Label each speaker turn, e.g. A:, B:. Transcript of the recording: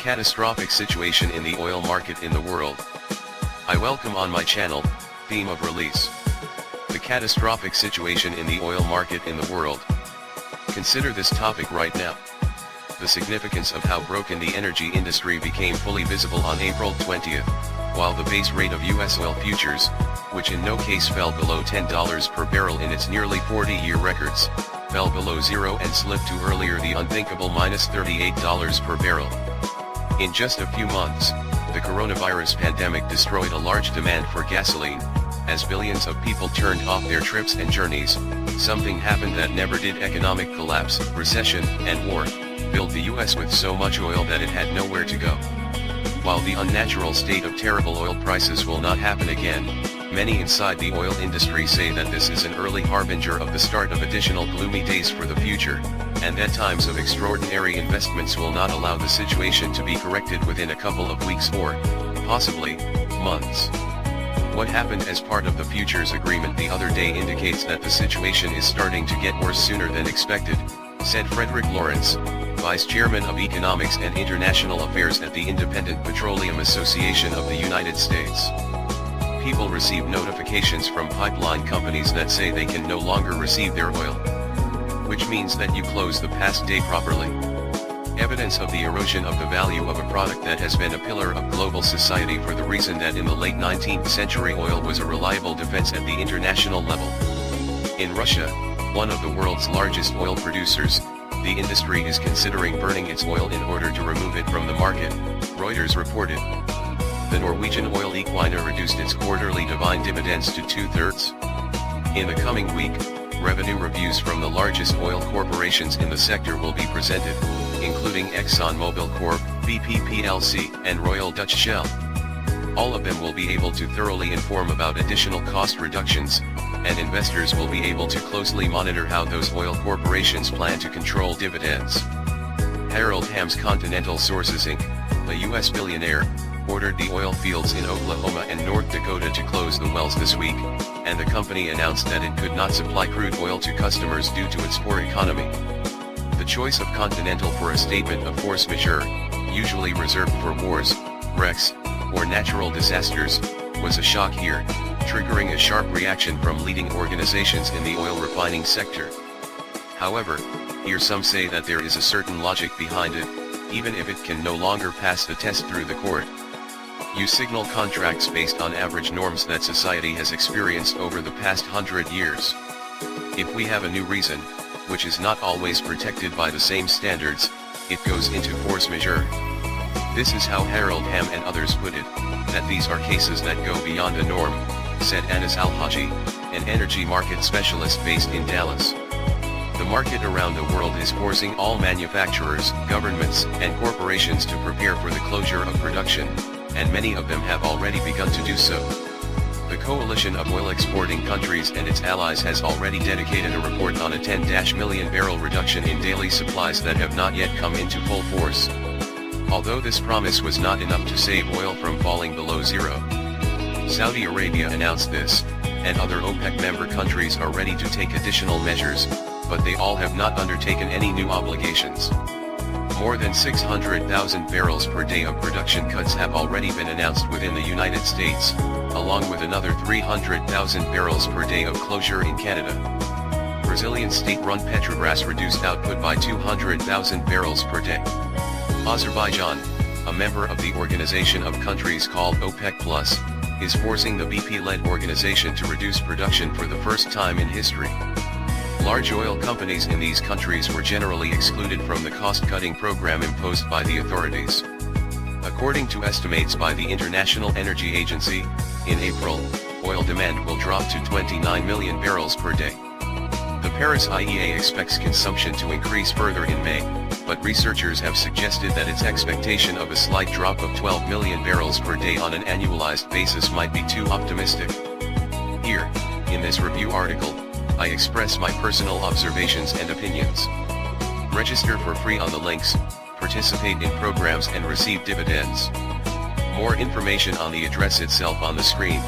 A: catastrophic situation in the oil market in the world. I welcome on my channel, theme of release. The catastrophic situation in the oil market in the world. Consider this topic right now. The significance of how broken the energy industry became fully visible on April 20th, while the base rate of US oil futures, which in no case fell below $10 per barrel in its nearly 40-year records, fell below zero and slipped to earlier the unthinkable -$38 per barrel. In just a few months, the coronavirus pandemic destroyed a large demand for gasoline. As billions of people turned off their trips and journeys, something happened that never did: economic collapse, recession, and war, filled the US with so much oil that it had nowhere to go. While the unnatural state of terrible oil prices will not happen again, many inside the oil industry say that this is an early harbinger of the start of additional gloomy days for the future, and that times of extraordinary investments will not allow the situation to be corrected within a couple of weeks or, possibly, months. What happened as part of the futures agreement the other day indicates that the situation is starting to get worse sooner than expected, said Frederick Lawrence, Vice Chairman of Economics and International Affairs at the Independent Petroleum Association of the United States. People receive notifications from pipeline companies that say they can no longer receive their oil. Which means that you close the past day properly. Evidence of the erosion of the value of a product that has been a pillar of global society for the reason that in the late 19th century oil was a reliable defense at the international level. In Russia, one of the world's largest oil producers, the industry is considering burning its oil in order to remove it from the market, Reuters reported. The Norwegian oil equiner reduced its quarterly divine dividends to 2/3. In the coming week, revenue reviews from the largest oil corporations in the sector will be presented, including ExxonMobil Corp, BP plc, and Royal Dutch Shell. All of them will be able to thoroughly inform about additional cost reductions, and investors will be able to closely monitor how those oil corporations plan to control dividends. Harold Hamm's Continental Sources Inc., a U.S. billionaire, ordered the oil fields in Oklahoma and North Dakota to close the wells this week, and the company announced that it could not supply crude oil to customers due to its poor economy. The choice of Continental for a statement of force majeure, usually reserved for wars, wrecks, or natural disasters, was a shock here, triggering a sharp reaction from leading organizations in the oil refining sector. However, here some say that there is a certain logic behind it, even if it can no longer pass the test through the court. You signal contracts based on average norms that society has experienced over the past 100 years. If we have a new reason, which is not always protected by the same standards, it goes into force majeure. This is how Harold Hamm and others put it, that these are cases that go beyond a norm, said Anas Al-Haji, an energy market specialist based in Dallas. The market around the world is forcing all manufacturers, governments, and corporations to prepare for the closure of production, and many of them have already begun to do so. The coalition of oil exporting countries and its allies has already dedicated a report on a 10 million barrel reduction in daily supplies that have not yet come into full force. Although this promise was not enough to save oil from falling below zero. Saudi Arabia announced this, and other OPEC member countries are ready to take additional measures, but they all have not undertaken any new obligations. More than 600,000 barrels per day of production cuts have already been announced within the United States, along with another 300,000 barrels per day of closure in Canada. Brazilian state-run Petrobras reduced output by 200,000 barrels per day. Azerbaijan, a member of the organization of countries called OPEC+, is forcing the BP-led organization to reduce production for the first time in history. Large oil companies in these countries were generally excluded from the cost-cutting program imposed by the authorities. According to estimates by the International Energy Agency, in April, oil demand will drop to 29 million barrels per day. The Paris IEA expects consumption to increase further in May, but researchers have suggested that its expectation of a slight drop of 12 million barrels per day on an annualized basis might be too optimistic. Here, in this review article, I express my personal observations and opinions. Register for free on the links, participate in programs and receive dividends. More information on the address itself on the screen.